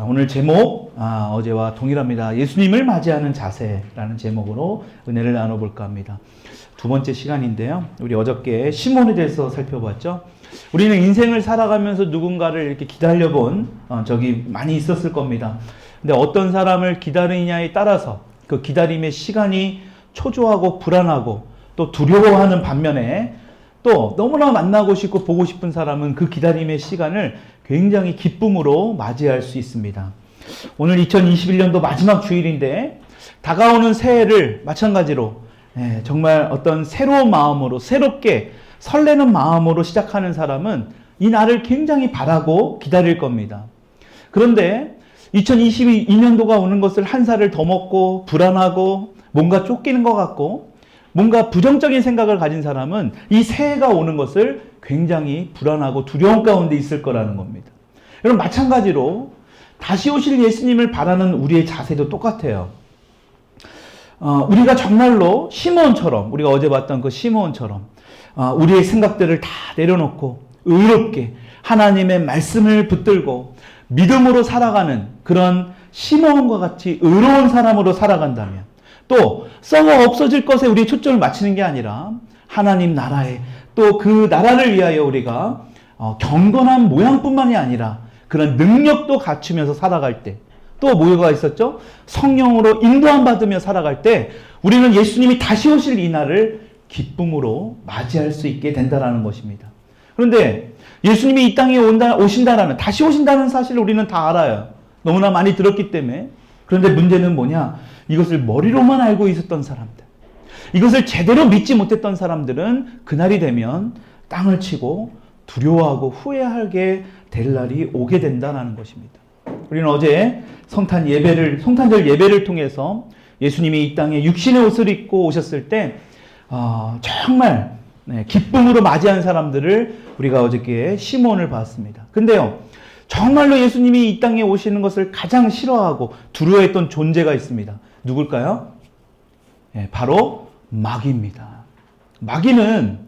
오늘 제목 어제와 동일합니다. 예수님을 맞이하는 자세라는 제목으로 은혜를 나눠볼까 합니다. 두 번째 시간인데요. 우리 어저께 시몬에 대해서 살펴봤죠. 우리는 인생을 살아가면서 누군가를 이렇게 기다려본 적이 많이 있었을 겁니다. 근데 어떤 사람을 기다리냐에 따라서 그 기다림의 시간이 초조하고 불안하고 또 두려워하는 반면에 또 너무나 만나고 싶고 보고 싶은 사람은 그 기다림의 시간을 굉장히 기쁨으로 맞이할 수 있습니다. 오늘 2021년도 마지막 주일인데 다가오는 새해를 마찬가지로 정말 어떤 새로운 마음으로 새롭게 설레는 마음으로 시작하는 사람은 이 날을 굉장히 바라고 기다릴 겁니다. 그런데 2022년도가 오는 것을 한 살을 더 먹고 불안하고 뭔가 쫓기는 것 같고 뭔가 부정적인 생각을 가진 사람은 이 새해가 오는 것을 굉장히 불안하고 두려움 가운데 있을 거라는 겁니다. 여러분, 마찬가지로 다시 오실 예수님을 바라는 우리의 자세도 똑같아요. 우리가 정말로 시므온처럼, 우리가 어제 봤던 그 시므온처럼 우리의 생각들을 다 내려놓고 의롭게 하나님의 말씀을 붙들고 믿음으로 살아가는 그런 시므온과 같이 의로운 사람으로 살아간다면, 또 썩어 없어질 것에 우리의 초점을 맞추는 게 아니라 하나님 나라에, 또 그 나라를 위하여 우리가 경건한 모양뿐만이 아니라 그런 능력도 갖추면서 살아갈 때, 또 뭐가 있었죠? 성령으로 인도함 받으며 살아갈 때 우리는 예수님이 다시 오실 이 날을 기쁨으로 맞이할 수 있게 된다는 것입니다. 그런데 예수님이 이 땅에 오신다라는, 다시 오신다는 사실을 우리는 다 알아요. 너무나 많이 들었기 때문에. 그런데 문제는 뭐냐? 이것을 머리로만 알고 있었던 사람들, 이것을 제대로 믿지 못했던 사람들은 그날이 되면 땅을 치고 두려워하고 후회하게 될 날이 오게 된다는 것입니다. 우리는 어제 성탄절 예배를 통해서 예수님이 이 땅에 육신의 옷을 입고 오셨을 때 정말 기쁨으로 맞이한 사람들을 우리가 어저께 시몬을 봤습니다. 근데요, 정말로 예수님이 이 땅에 오시는 것을 가장 싫어하고 두려워했던 존재가 있습니다. 누굴까요? 바로 마귀입니다. 마귀는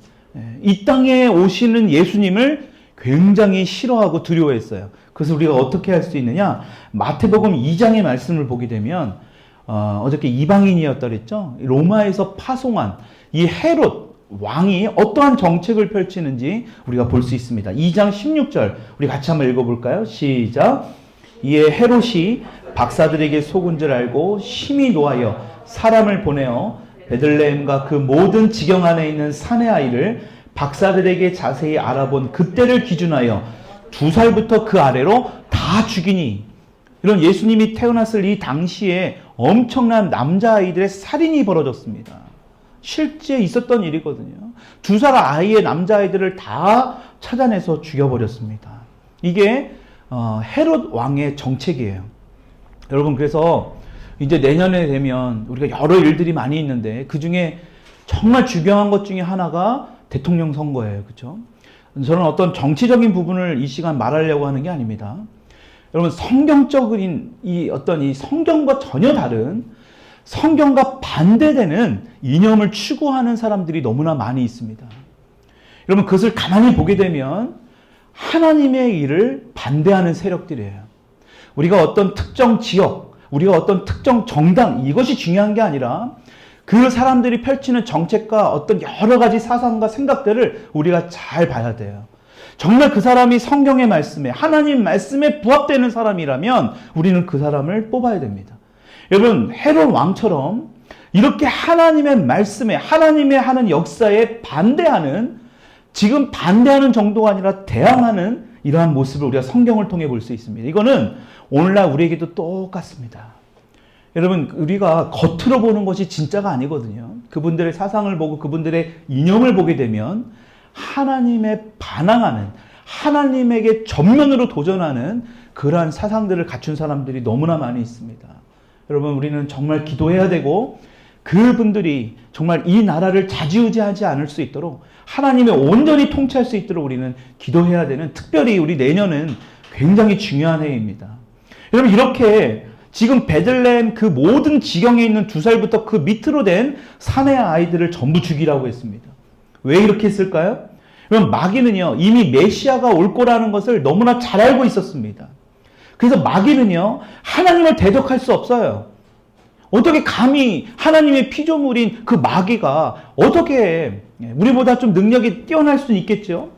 이 땅에 오시는 예수님을 굉장히 싫어하고 두려워했어요. 그래서 우리가 어떻게 할 수 있느냐? 마태복음 2장의 말씀을 보게 되면 어저께 이방인이었다 그랬죠? 로마에서 파송한 이 헤롯 왕이 어떠한 정책을 펼치는지 우리가 볼 수 있습니다. 2장 16절 우리 같이 한번 읽어볼까요? 시작. 이에 헤롯이 박사들에게 속은 줄 알고 심히 노하여 사람을 보내어 베들레헴과 그 모든 지경 안에 있는 사내 아이를 박사들에게 자세히 알아본 그때를 기준하여 2살부터 그 아래로 다 죽이니, 이런 예수님이 태어났을 이 당시에 엄청난 남자아이들의 살인이 벌어졌습니다. 실제 있었던 일이거든요. 2살 아이의 남자아이들을 다 찾아내서 죽여버렸습니다. 이게 헤롯 왕의 정책이에요. 여러분, 그래서 이제 내년에 되면 우리가 여러 일들이 많이 있는데 그 중에 정말 중요한 것 중에 하나가 대통령 선거예요. 그렇죠? 저는 어떤 정치적인 부분을 이 시간 말하려고 하는 게 아닙니다. 여러분, 성경적인 이 성경과 전혀 다른, 성경과 반대되는 이념을 추구하는 사람들이 너무나 많이 있습니다. 여러분, 그것을 가만히 보게 되면 하나님의 일을 반대하는 세력들이에요. 우리가 어떤 특정 지역, 우리가 어떤 특정 정당, 이것이 중요한 게 아니라 그 사람들이 펼치는 정책과 어떤 여러 가지 사상과 생각들을 우리가 잘 봐야 돼요. 정말 그 사람이 성경의 말씀에, 하나님 말씀에 부합되는 사람이라면 우리는 그 사람을 뽑아야 됩니다. 여러분, 헤롯 왕처럼 이렇게 하나님의 말씀에, 하나님의 하는 역사에 반대하는, 지금 반대하는 정도가 아니라 대항하는 이러한 모습을 우리가 성경을 통해 볼 수 있습니다. 이거는 오늘날 우리에게도 똑같습니다. 여러분, 우리가 겉으로 보는 것이 진짜가 아니거든요. 그분들의 사상을 보고 그분들의 이념을 보게 되면 하나님에 반항하는, 하나님에게 전면으로 도전하는 그러한 사상들을 갖춘 사람들이 너무나 많이 있습니다. 여러분, 우리는 정말 기도해야 되고 그분들이 정말 이 나라를 좌지우지하지 않을 수 있도록, 하나님이 온전히 통치할 수 있도록 우리는 기도해야 되는, 특별히 우리 내년은 굉장히 중요한 해입니다. 여러분, 이렇게 지금 베들레헴 그 모든 지경에 있는 2살부터 그 밑으로 된 사내 아이들을 전부 죽이라고 했습니다. 왜 이렇게 했을까요? 여러분, 마귀는요, 이미 메시아가 올 거라는 것을 너무나 잘 알고 있었습니다. 그래서 마귀는요, 하나님을 대적할 수 없어요. 어떻게 감히 하나님의 피조물인 그 마귀가 어떻게 우리보다 좀 능력이 뛰어날 수는 있겠죠.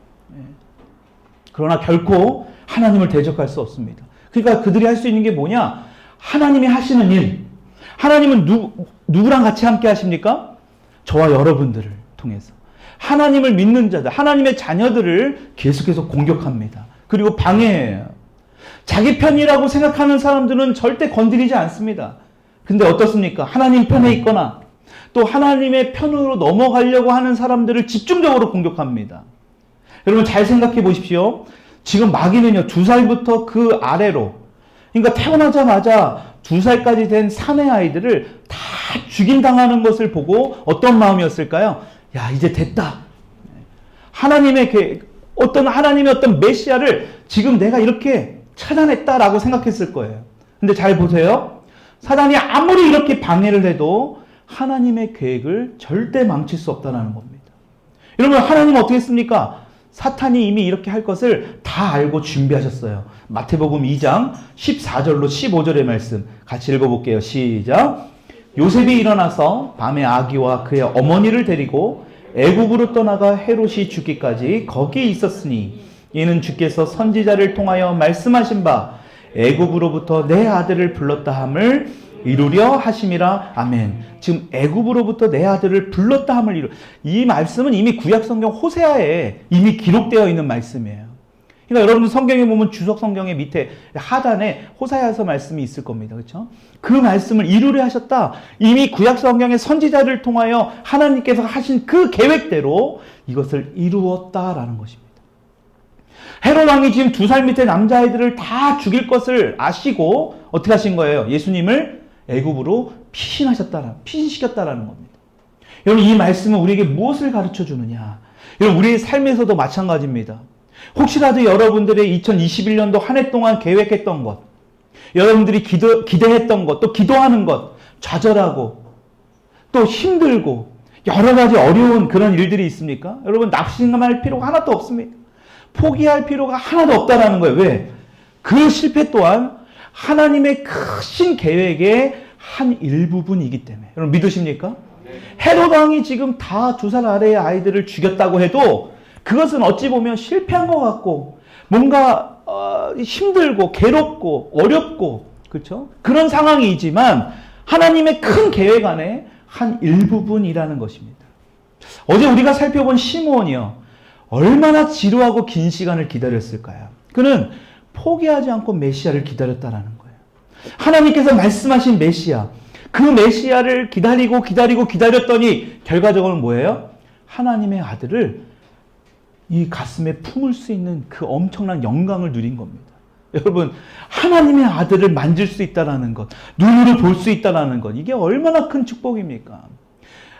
그러나 결코 하나님을 대적할 수 없습니다. 그러니까 그들이 할 수 있는 게 뭐냐? 하나님이 하시는 일. 하나님은 누구랑 같이 함께 하십니까? 저와 여러분들을 통해서. 하나님을 믿는 자들, 하나님의 자녀들을 계속해서 공격합니다. 그리고 방해해요. 자기 편이라고 생각하는 사람들은 절대 건드리지 않습니다. 근데 어떻습니까? 하나님 편에 있거나 또 하나님의 편으로 넘어가려고 하는 사람들을 집중적으로 공격합니다. 여러분 잘 생각해 보십시오. 지금 마귀는요, 2살부터 그 아래로, 그러니까 태어나자마자 2살까지 된 사내 아이들을 다 죽임당하는 것을 보고 어떤 마음이었을까요? 야, 이제 됐다. 하나님의 어떤 메시아를 지금 내가 이렇게 찾아냈다라고 생각했을 거예요. 근데 잘 보세요. 사단이 아무리 이렇게 방해를 해도 하나님의 계획을 절대 망칠 수 없다는 겁니다. 여러분, 하나님은 어떻게 했습니까? 사탄이 이미 이렇게 할 것을 다 알고 준비하셨어요. 마태복음 2장 14절로 15절의 말씀 같이 읽어볼게요. 시작. 요셉이 일어나서 밤에 아기와 그의 어머니를 데리고 애굽으로 떠나가 헤롯이 죽기까지 거기에 있었으니 이는 주께서 선지자를 통하여 말씀하신 바 애굽으로부터 내 아들을 불렀다 함을 이루려 하심이라. 아멘. 지금 애굽으로부터 내 아들을 불렀다 함을 이루. 이 말씀은 이미 구약성경 호세아에 이미 기록되어 있는 말씀이에요. 그러니까 여러분들 성경에 보면 주석 성경의 밑에 하단에 호세아서 말씀이 있을 겁니다. 그렇죠? 그 말씀을 이루려 하셨다. 이미 구약성경의 선지자를 통하여 하나님께서 하신 그 계획대로 이것을 이루었다라는 것입니다. 헤롯 왕이 지금 2살 밑에 남자아이들을 다 죽일 것을 아시고 어떻게 하신 거예요? 예수님을 애굽으로 피신시켰다라는 겁니다. 여러분, 이 말씀은 우리에게 무엇을 가르쳐 주느냐? 여러분, 우리의 삶에서도 마찬가지입니다. 혹시라도 여러분들의 2021년도 한 해 동안 계획했던 것, 여러분들이 기대했던 것, 또 기도하는 것, 좌절하고 또 힘들고 여러 가지 어려운 그런 일들이 있습니까? 여러분, 낙심할 필요가 하나도 없습니다. 포기할 필요가 하나도 없다라는 거예요. 왜? 그 실패 또한 하나님의 크신 계획의 한 일부분이기 때문에. 여러분 믿으십니까? 헤롯 왕이 지금 다 2살 아래의 아이들을 죽였다고 해도 그것은 어찌 보면 실패한 것 같고 뭔가 힘들고 괴롭고 어렵고 그렇죠? 그런 상황이지만 하나님의 큰 계획 안에 한 일부분이라는 것입니다. 어제 우리가 살펴본 시므온이요. 얼마나 지루하고 긴 시간을 기다렸을까요? 그는 포기하지 않고 메시아를 기다렸다라는 거예요. 하나님께서 말씀하신 메시아, 그 메시아를 기다렸더니 결과적으로는 뭐예요? 하나님의 아들을 이 가슴에 품을 수 있는 그 엄청난 영광을 누린 겁니다. 여러분, 하나님의 아들을 만질 수 있다라는 것, 눈으로 볼 수 있다라는 것, 이게 얼마나 큰 축복입니까?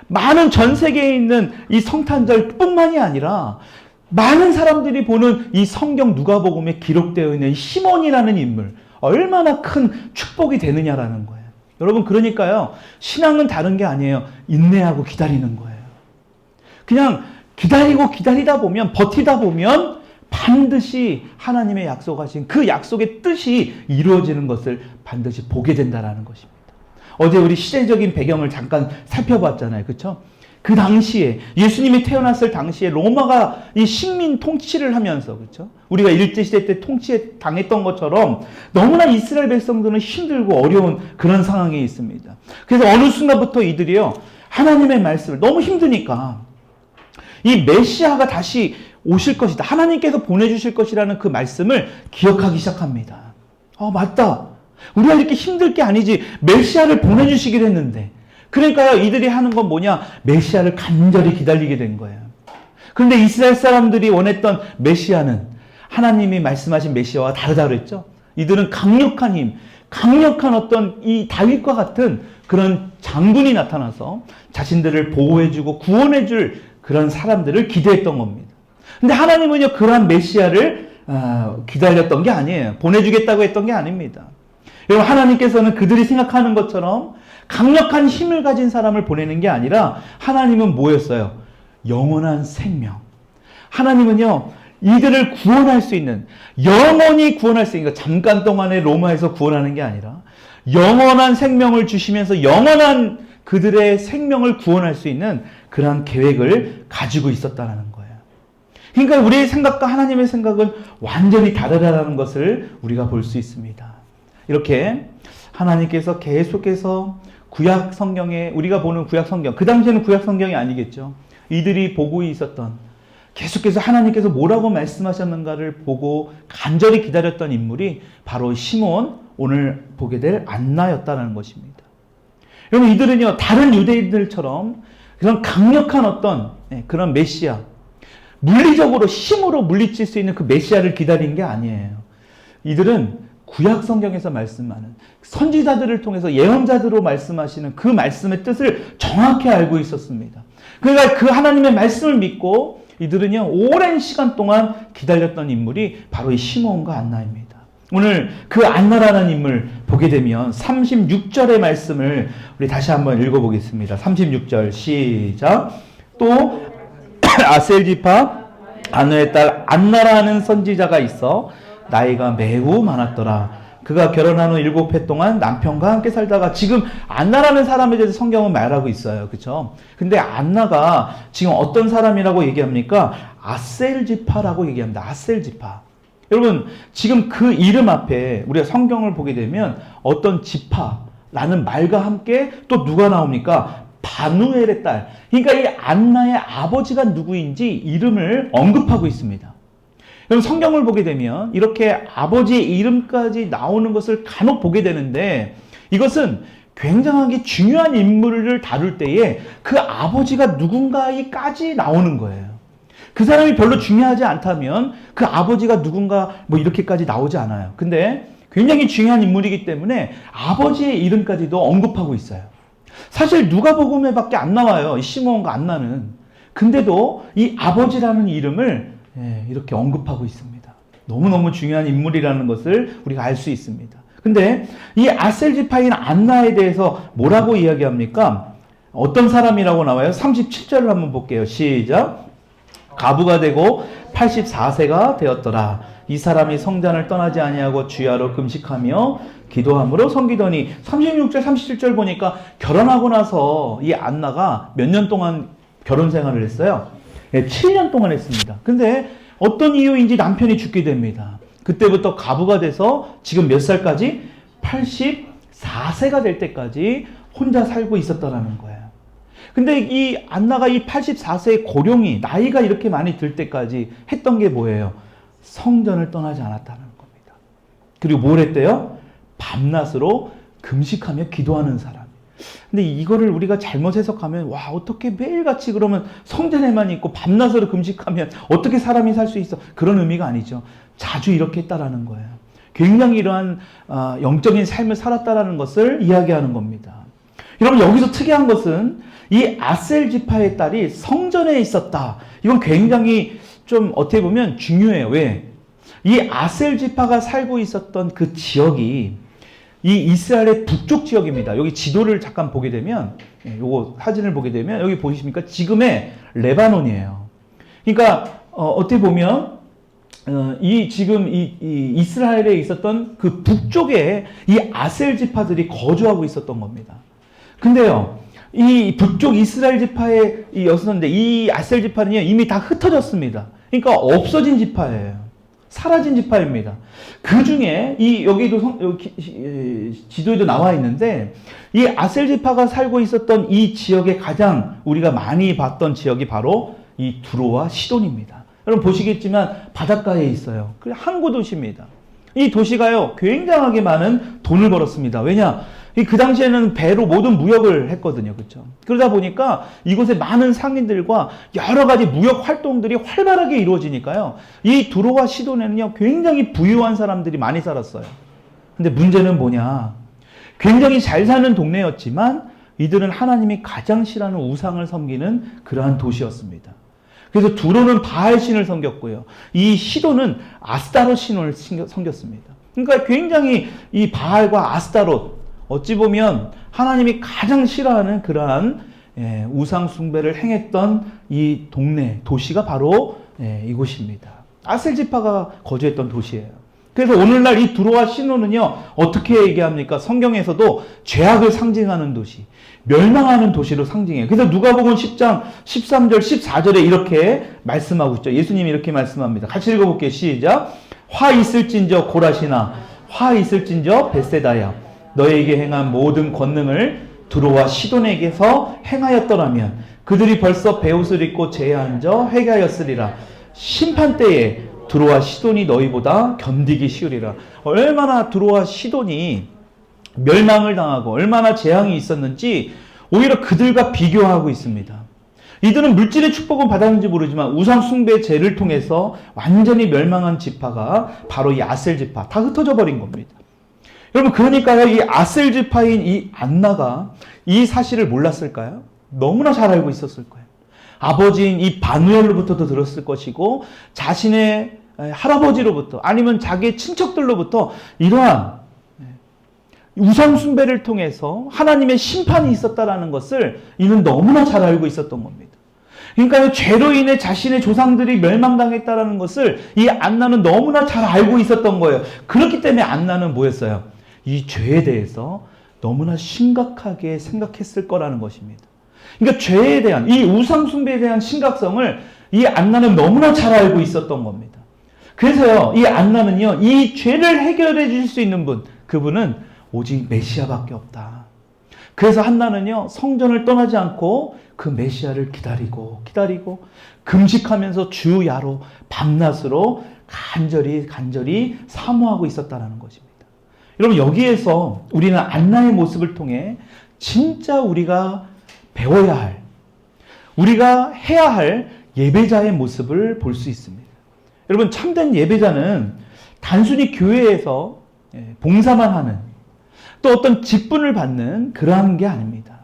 많은 전 세계에 있는 이 성탄절뿐만이 아니라 많은 사람들이 보는 이 성경 누가복음에 기록되어 있는 시몬이라는 인물, 얼마나 큰 축복이 되느냐라는 거예요. 여러분, 그러니까요, 신앙은 다른 게 아니에요. 인내하고 기다리는 거예요. 그냥 기다리다 보면, 버티다 보면 반드시 하나님의 약속하신 그 약속의 뜻이 이루어지는 것을 반드시 보게 된다는 것입니다. 어제 우리 시대적인 배경을 잠깐 살펴봤잖아요. 그렇죠? 그 당시에 예수님이 태어났을 당시에 로마가 이 식민 통치를 하면서 그렇죠? 우리가 일제시대 때 통치에 당했던 것처럼 너무나 이스라엘 백성들은 힘들고 어려운 그런 상황에 있습니다. 그래서 어느 순간부터 이들이요, 하나님의 말씀을 너무 힘드니까 이 메시아가 다시 오실 것이다, 하나님께서 보내주실 것이라는 그 말씀을 기억하기 시작합니다. 맞다. 우리가 이렇게 힘들 게 아니지. 메시아를 보내주시기로 했는데. 그러니까요, 이들이 하는 건 뭐냐? 메시아를 간절히 기다리게 된 거예요. 그런데 이스라엘 사람들이 원했던 메시아는 하나님이 말씀하신 메시아와 다르다고 그랬죠? 이들은 강력한 힘, 강력한 어떤 이 다윗과 같은 그런 장군이 나타나서 자신들을 보호해주고 구원해줄 그런 사람들을 기대했던 겁니다. 근데 하나님은요, 그러한 메시아를 기다렸던 게 아니에요. 보내주겠다고 했던 게 아닙니다. 여러분, 하나님께서는 그들이 생각하는 것처럼 강력한 힘을 가진 사람을 보내는 게 아니라 하나님은 뭐였어요? 영원한 생명. 하나님은요, 이들을 구원할 수 있는, 영원히 구원할 수 있는, 잠깐 동안의 로마에서 구원하는 게 아니라 영원한 생명을 주시면서 영원한 그들의 생명을 구원할 수 있는 그러한 계획을 가지고 있었다는 거예요. 그러니까 우리의 생각과 하나님의 생각은 완전히 다르다는 것을 우리가 볼 수 있습니다. 이렇게 하나님께서 계속해서 구약 성경에, 우리가 보는 구약 성경, 그 당시에는 구약 성경이 아니겠죠. 이들이 보고 있었던, 계속해서 하나님께서 뭐라고 말씀하셨는가를 보고 간절히 기다렸던 인물이 바로 시몬, 오늘 보게 될 안나였다는 것입니다. 여러분, 이들은요, 다른 유대인들처럼 그런 강력한 어떤 그런 메시아, 물리적으로 힘으로 물리칠 수 있는 그 메시아를 기다린 게 아니에요. 이들은 구약 성경에서 말씀하는 선지자들을 통해서 예언자들로 말씀하시는 그 말씀의 뜻을 정확히 알고 있었습니다. 그러니까 그 하나님의 말씀을 믿고 이들은요, 오랜 시간 동안 기다렸던 인물이 바로 이 시므온과 안나입니다. 오늘 그 안나라는 인물 보게 되면 36절의 말씀을 우리 다시 한번 읽어보겠습니다. 36절 시작. 또 아셀지파 안노의 딸 안나라는 선지자가 있어 나이가 매우 많았더라. 그가 결혼한 후 7해 동안 남편과 함께 살다가, 지금 안나라는 사람에 대해서 성경은 말하고 있어요. 그렇죠? 근데 안나가 지금 어떤 사람이라고 얘기합니까? 아셀지파라고 얘기합니다. 아셀지파. 여러분, 지금 그 이름 앞에 우리가 성경을 보게 되면 어떤 지파라는 말과 함께 또 누가 나옵니까? 바누엘의 딸. 그러니까 이 안나의 아버지가 누구인지 이름을 언급하고 있습니다. 여러분, 성경을 보게 되면 이렇게 아버지의 이름까지 나오는 것을 간혹 보게 되는데, 이것은 굉장하게 중요한 인물을 다룰 때에 그 아버지가 누군가까지 나오는 거예요. 그 사람이 별로 중요하지 않다면 그 아버지가 누군가 뭐 이렇게까지 나오지 않아요. 근데 굉장히 중요한 인물이기 때문에 아버지의 이름까지도 언급하고 있어요. 사실 누가복음에밖에 안 나와요, 이 시므온과 안나는. 근데도 이 아버지라는 이름을 이렇게 언급하고 있습니다. 너무너무 중요한 인물이라는 것을 우리가 알 수 있습니다. 근데 이 아셀지파인 안나에 대해서 뭐라고 이야기합니까? 어떤 사람이라고 나와요? 37절을 한번 볼게요. 시작. 가부가 되고 84세가 되었더라. 이 사람이 성전을 떠나지 아니하고 주야로 금식하며 기도함으로 섬기더니, 36절 37절 보니까 결혼하고 나서 이 안나가 몇 년 동안 결혼 생활을 했어요? 7년 동안 했습니다. 근데 어떤 이유인지 남편이 죽게 됩니다. 그때부터 가부가 돼서 지금 몇 살까지? 84세가 될 때까지 혼자 살고 있었다라는 거예요. 근데 이 안나가 이 84세의 고령이, 나이가 이렇게 많이 들 때까지 했던 게 뭐예요? 성전을 떠나지 않았다는 겁니다. 그리고 뭘 했대요? 밤낮으로 금식하며 기도하는 사람. 근데 이거를 우리가 잘못 해석하면, 와, 어떻게 매일같이 그러면 성전에만 있고 밤낮으로 금식하면 어떻게 사람이 살 수 있어? 그런 의미가 아니죠. 자주 이렇게 했다라는 거예요. 굉장히 이러한 영적인 삶을 살았다라는 것을 이야기하는 겁니다. 여러분, 여기서 특이한 것은 이 아셀지파의 딸이 성전에 있었다. 이건 굉장히 좀 어떻게 보면 중요해요. 왜? 이 아셀지파가 살고 있었던 그 지역이 이 이스라엘의 북쪽 지역입니다. 여기 지도를 잠깐 보게 되면, 요거 사진을 보게 되면 여기 보이십니까? 지금의 레바논이에요. 그러니까 어떻게 보면 지금 이스라엘에 있었던 그 북쪽에 이 아셀 지파들이 거주하고 있었던 겁니다. 근데요, 이 북쪽 이스라엘 지파에 였었는데 이 아셀 지파는요, 이미 다 흩어졌습니다. 그러니까 없어진 지파예요. 사라진 지파입니다. 그 중에 여기도 지도에도 나와 있는데, 이 아셀 지파가 살고 있었던 이 지역에 가장 우리가 많이 봤던 지역이 바로 이 두로와 시돈입니다. 여러분 보시겠지만 바닷가에 있어요. 항구 도시입니다. 이 도시가요, 굉장하게 많은 돈을 벌었습니다. 왜냐? 그 당시에는 배로 모든 무역을 했거든요. 그렇죠? 그러다 보니까 이곳에 많은 상인들과 여러 가지 무역 활동들이 활발하게 이루어지니까요, 이 두로와 시돈에는요, 굉장히 부유한 사람들이 많이 살았어요. 근데 문제는 뭐냐? 굉장히 잘 사는 동네였지만 이들은 하나님이 가장 싫어하는 우상을 섬기는 그러한 도시였습니다. 그래서 두로는 바알 신을 섬겼고요, 이 시돈은 아스타롯 신을 섬겼습니다. 그러니까 굉장히 이 바알과 아스타롯, 어찌 보면 하나님이 가장 싫어하는 그러한 우상 숭배를 행했던 이 동네, 도시가 바로 이곳입니다. 아셀 지파가 거주했던 도시예요. 그래서 오늘날 이 두로와 시돈은요, 어떻게 얘기합니까? 성경에서도 죄악을 상징하는 도시, 멸망하는 도시로 상징해요. 그래서 누가복음 10장 13절 14절에 이렇게 말씀하고 있죠. 예수님이 이렇게 말씀합니다. 같이 읽어볼게요. 시작. 화 있을진저 고라시나, 화 있을진저 벳세다야, 너에게 행한 모든 권능을 두로와 시돈에게서 행하였더라면 그들이 벌써 베옷을 입고 제에 앉아 회개하였으리라. 심판 때에 두로와 시돈이 너희보다 견디기 쉬우리라. 얼마나 두로와 시돈이 멸망을 당하고 얼마나 재앙이 있었는지 오히려 그들과 비교하고 있습니다. 이들은 물질의 축복은 받았는지 모르지만 우상 숭배 죄를 통해서 완전히 멸망한 지파가 바로 이 아셀 지파, 다 흩어져 버린 겁니다. 여러분, 그러니까요, 이 아셀 지파인 이 안나가 이 사실을 몰랐을까요? 너무나 잘 알고 있었을 거예요. 아버지인 이 바누엘로부터도 들었을 것이고 자신의 할아버지로부터 아니면 자기의 친척들로부터 이러한 우상 숭배를 통해서 하나님의 심판이 있었다라는 것을 이는 너무나 잘 알고 있었던 겁니다. 그러니까 죄로 인해 자신의 조상들이 멸망당했다라는 것을 이 안나는 너무나 잘 알고 있었던 거예요. 그렇기 때문에 안나는 뭐였어요? 이 죄에 대해서 너무나 심각하게 생각했을 거라는 것입니다. 그러니까 죄에 대한, 이 우상 숭배에 대한 심각성을 이 안나는 너무나 잘 알고 있었던 겁니다. 그래서요, 이 안나는요, 이 죄를 해결해 주실 수 있는 분, 그분은 오직 메시아밖에 없다. 그래서 한나는요, 성전을 떠나지 않고 그 메시아를 기다리고 금식하면서 주야로 밤낮으로 간절히 사모하고 있었다는 것입니다. 여러분, 여기에서 우리는 안나의 모습을 통해 진짜 우리가 배워야 할, 우리가 해야 할 예배자의 모습을 볼 수 있습니다. 여러분, 참된 예배자는 단순히 교회에서 봉사만 하는, 또 어떤 직분을 받는 그러한 게 아닙니다.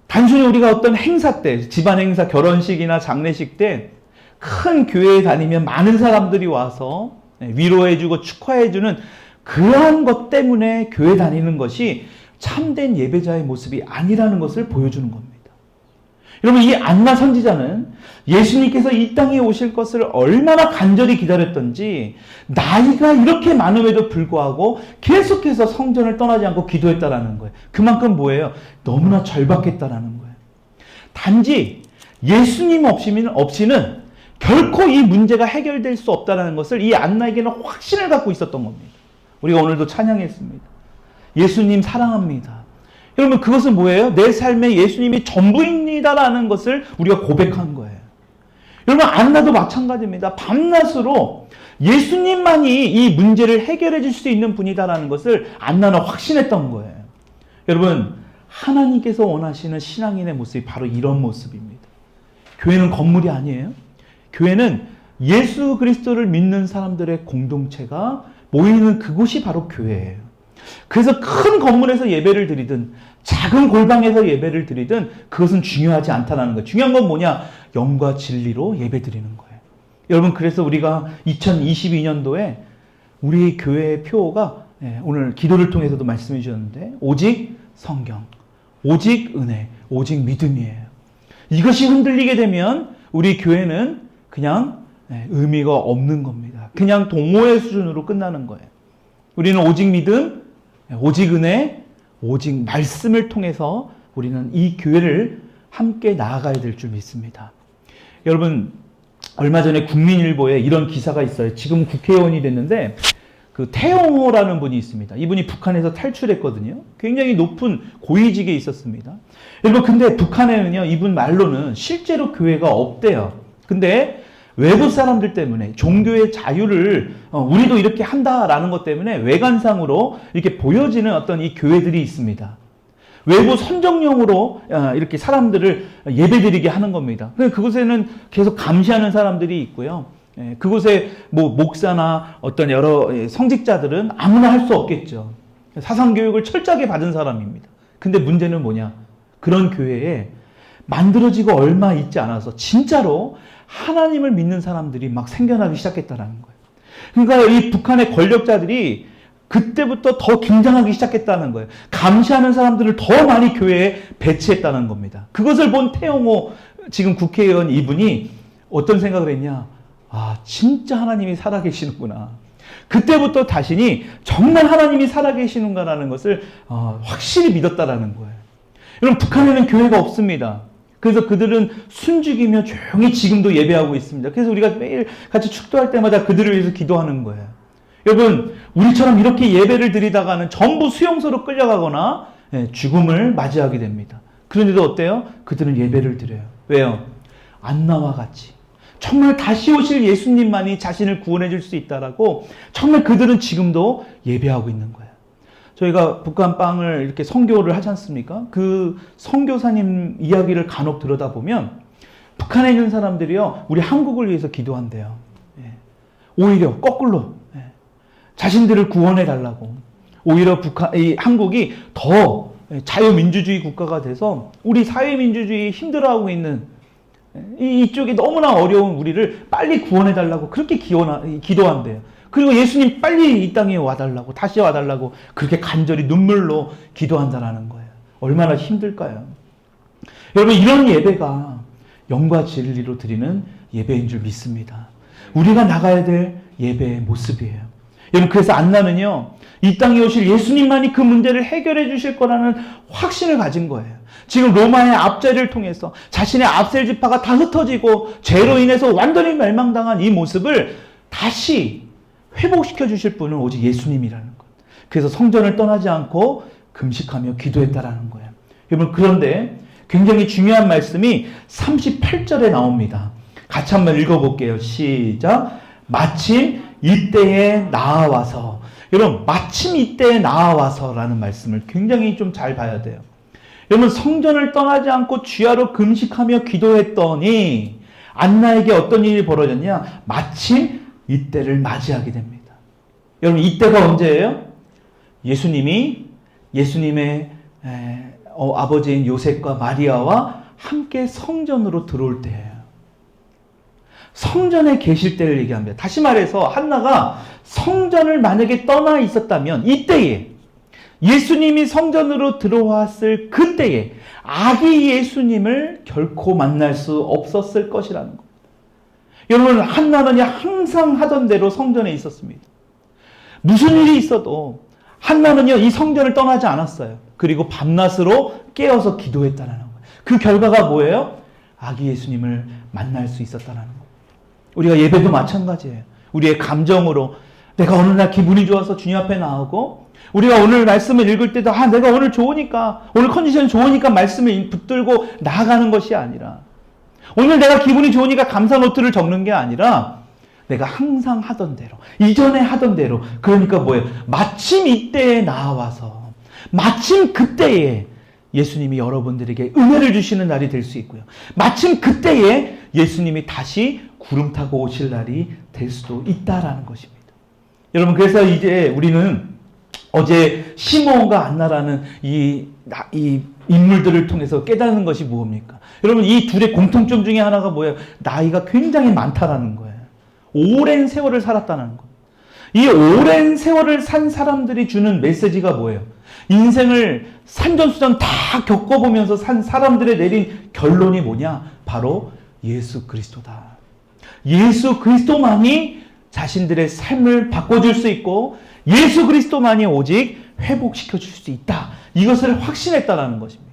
단순히 우리가 어떤 행사 때, 집안 행사, 결혼식이나 장례식 때 큰 교회에 다니면 많은 사람들이 와서 위로해주고 축하해주는 그러한 것 때문에 교회 다니는 것이 참된 예배자의 모습이 아니라는 것을 보여주는 겁니다. 여러분, 이 안나 선지자는 예수님께서 이 땅에 오실 것을 얼마나 간절히 기다렸던지 나이가 이렇게 많음에도 불구하고 계속해서 성전을 떠나지 않고 기도했다라는 거예요. 그만큼 뭐예요? 너무나 절박했다라는 거예요. 단지 예수님 없이는 결코 이 문제가 해결될 수 없다는 것을 이 안나에게는 확신을 갖고 있었던 겁니다. 우리가 오늘도 찬양했습니다. 예수님 사랑합니다. 여러분, 그것은 뭐예요? 내 삶에 예수님이 전부입니다라는 것을 우리가 고백한 거예요. 여러분, 안나도 마찬가지입니다. 밤낮으로 예수님만이 이 문제를 해결해 줄 수 있는 분이다라는 것을 안나는 확신했던 거예요. 여러분, 하나님께서 원하시는 신앙인의 모습이 바로 이런 모습입니다. 교회는 건물이 아니에요. 교회는 예수 그리스도를 믿는 사람들의 공동체가 모이는 그곳이 바로 교회예요. 그래서 큰 건물에서 예배를 드리든 작은 골방에서 예배를 드리든 그것은 중요하지 않다는 거예요. 중요한 건 뭐냐? 영과 진리로 예배 드리는 거예요. 여러분, 그래서 우리가 2022년도에 우리 교회의 표어가 오늘 기도를 통해서도 말씀해 주셨는데 오직 성경, 오직 은혜, 오직 믿음이에요. 이것이 흔들리게 되면 우리 교회는 그냥 의미가 없는 겁니다. 그냥 동호회 수준으로 끝나는 거예요. 우리는 오직 믿음, 오직 은혜, 오직 말씀을 통해서 우리는 이 교회를 함께 나아가야 될 줄 믿습니다. 여러분, 얼마 전에 국민일보에 이런 기사가 있어요. 지금 국회의원이 됐는데 그 태영호라는 분이 있습니다. 이분이 북한에서 탈출했거든요. 굉장히 높은 고위직에 있었습니다. 여러분, 근데 북한에는요, 이분 말로는 실제로 교회가 없대요. 근데 외부 사람들 때문에 종교의 자유를 우리도 이렇게 한다라는 것 때문에 외관상으로 이렇게 보여지는 어떤 이 교회들이 있습니다. 외부 선정용으로 이렇게 사람들을 예배드리게 하는 겁니다. 그곳에는 계속 감시하는 사람들이 있고요. 그곳에 뭐 목사나 어떤 여러 성직자들은 아무나 할 수 없겠죠. 사상교육을 철저하게 받은 사람입니다. 근데 문제는 뭐냐? 그런 교회에 만들어지고 얼마 있지 않아서 진짜로 하나님을 믿는 사람들이 막 생겨나기 시작했다는 거예요. 그러니까 이 북한의 권력자들이 그때부터 더 긴장하기 시작했다는 거예요. 감시하는 사람들을 더 많이 교회에 배치했다는 겁니다. 그것을 본 태영호 지금 국회의원 이분이 어떤 생각을 했냐? 아, 진짜 하나님이 살아계시는구나. 그때부터 자신이 정말 하나님이 살아계시는가라는 것을 확실히 믿었다라는 거예요. 여러분, 북한에는 교회가 없습니다. 그래서 그들은 숨죽이며 조용히 지금도 예배하고 있습니다. 그래서 우리가 매일 같이 축도할 때마다 그들을 위해서 기도하는 거예요. 여러분, 우리처럼 이렇게 예배를 드리다가는 전부 수용소로 끌려가거나 죽음을 맞이하게 됩니다. 그런데도 어때요? 그들은 예배를 드려요. 왜요? 안나와 같이 정말 다시 오실 예수님만이 자신을 구원해 줄 수 있다라고 정말 그들은 지금도 예배하고 있는 거예요. 저희가 북한빵을 이렇게 선교를 하지 않습니까? 그 선교사님 이야기를 간혹 들여다보면 북한에 있는 사람들이요, 우리 한국을 위해서 기도한대요. 오히려 거꾸로 자신들을 구원해 달라고. 오히려 한국이 더 자유민주주의 국가가 돼서 우리 사회민주주의 힘들어하고 있는 이쪽이 너무나 어려운 우리를 빨리 구원해 달라고 그렇게 기도한대요. 그리고 예수님 빨리 이 땅에 와달라고, 다시 와달라고 그렇게 간절히 눈물로 기도한다라는 거예요. 얼마나 힘들까요? 여러분, 이런 예배가 영과 진리로 드리는 예배인 줄 믿습니다. 우리가 나가야 될 예배의 모습이에요. 여러분, 그래서 안나는요, 이 땅에 오실 예수님만이 그 문제를 해결해 주실 거라는 확신을 가진 거예요. 지금 로마의 압제를 통해서 자신의 압셀 지파가 다 흩어지고 죄로 인해서 완전히 멸망당한 이 모습을 다시 회복시켜 주실 분은 오직 예수님이라는 것. 그래서 성전을 떠나지 않고 금식하며 기도했다라는 거예요. 여러분, 그런데 굉장히 중요한 말씀이 38절에 나옵니다. 같이 한번 읽어볼게요. 시작. 마침 이때에 나아와서. 여러분, 마침 이때에 나아와서라는 말씀을 굉장히 좀 잘 봐야 돼요. 여러분, 성전을 떠나지 않고 주야로 금식하며 기도했더니 안나에게 어떤 일이 벌어졌냐? 마침 이때를 맞이하게 됩니다. 여러분, 이때가 언제예요? 예수님이 예수님의 아버지인 요셉과 마리아와 함께 성전으로 들어올 때예요. 성전에 계실 때를 얘기합니다. 다시 말해서 한나가 성전을 만약에 떠나 있었다면 이때에 예수님이 성전으로 들어왔을 그때에 아기 예수님을 결코 만날 수 없었을 것이라는 겁니다. 여러분, 한나는 항상 하던 대로 성전에 있었습니다. 무슨 일이 있어도 한나는요, 이 성전을 떠나지 않았어요. 그리고 밤낮으로 깨어서 기도했다는 거예요. 그 결과가 뭐예요? 아기 예수님을 만날 수 있었다는 거예요. 우리가 예배도 마찬가지예요. 우리의 감정으로 내가 어느 날 기분이 좋아서 주님 앞에 나오고, 우리가 오늘 말씀을 읽을 때도 내가 오늘 좋으니까, 오늘 컨디션이 좋으니까 말씀을 붙들고 나아가는 것이 아니라, 오늘 내가 기분이 좋으니까 감사 노트를 적는 게 아니라 내가 항상 하던 대로, 이전에 하던 대로. 그러니까 뭐예요? 마침 이때에 나와서 마침 그때에 예수님이 여러분들에게 은혜를 주시는 날이 될 수 있고요. 마침 그때에 예수님이 다시 구름 타고 오실 날이 될 수도 있다라는 것입니다. 여러분, 그래서 이제 우리는 어제 시므온과 안나라는 이 인물들을 통해서 깨닫는 것이 무엇입니까? 여러분, 이 둘의 공통점 중에 하나가 뭐예요? 나이가 굉장히 많다라는 거예요. 오랜 세월을 살았다는 것. 이 오랜 세월을 산 사람들이 주는 메시지가 뭐예요? 인생을 산전수전 다 겪어보면서 산 사람들의 내린 결론이 뭐냐? 바로 예수 그리스도다. 예수 그리스도만이 자신들의 삶을 바꿔줄 수 있고 예수 그리스도만이 오직 회복시켜 줄 수 있다. 이것을 확신했다라는 것입니다.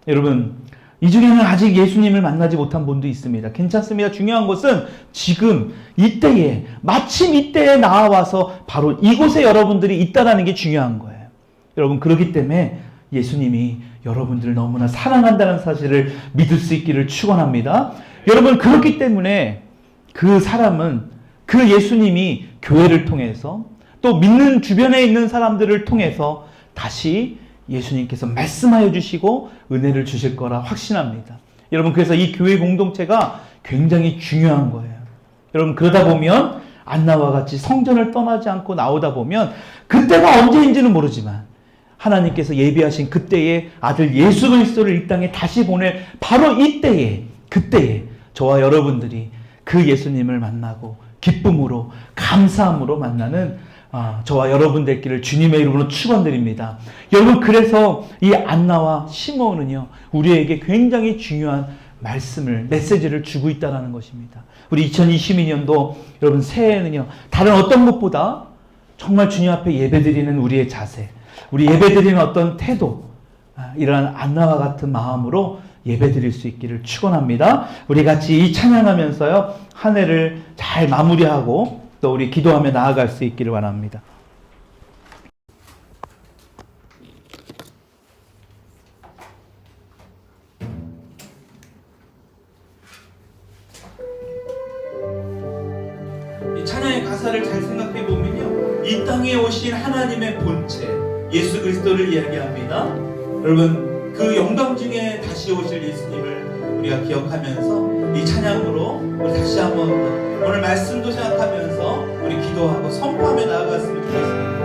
여러분, 이 중에는 아직 예수님을 만나지 못한 분도 있습니다. 괜찮습니다. 중요한 것은 지금 이때에, 마침 이때에 나와서 바로 이곳에 여러분들이 있다라는 게 중요한 거예요. 여러분, 그렇기 때문에 예수님이 여러분들을 너무나 사랑한다는 사실을 믿을 수 있기를 축원합니다. 여러분, 그렇기 때문에 그 사람은, 그 예수님이 교회를 통해서 또 믿는 주변에 있는 사람들을 통해서 다시 예수님께서 말씀하여 주시고 은혜를 주실 거라 확신합니다. 여러분, 그래서 이 교회 공동체가 굉장히 중요한 거예요. 여러분, 그러다 보면 안나와 같이 성전을 떠나지 않고 나오다 보면 그때가 언제인지는 모르지만 하나님께서 예비하신 그때에 아들 예수 그리스도를 이 땅에 다시 보낼 바로 이때에, 그때에 저와 여러분들이 그 예수님을 만나고 기쁨으로, 감사함으로 만나는 저와 여러분들끼를 주님의 이름으로 축원드립니다. 여러분, 그래서 이 안나와 시므온은요, 우리에게 굉장히 중요한 말씀을, 메시지를 주고 있다는 것입니다. 우리 2022년도 여러분 새해에는요, 다른 어떤 것보다 정말 주님 앞에 예배드리는 우리의 자세, 우리 예배드리는 어떤 태도, 이러한 안나와 같은 마음으로 예배드릴 수 있기를 축원합니다. 우리 같이 이 찬양하면서요, 한 해를 잘 마무리하고 또 우리 기도하며 나아갈 수 있기를 원합니다. 이 찬양의 가사를 잘 생각해 보면요, 이 땅에 오신 하나님의 본체 예수 그리스도를 이야기합니다. 여러분, 그 영광 중에 다시 오실 예수님을 우리가 기억하면서 이 찬양으로 우리 다시 한번 오늘 말씀도 생각하면서 우리 기도하고 선포하며 나아갔으면 좋겠습니다.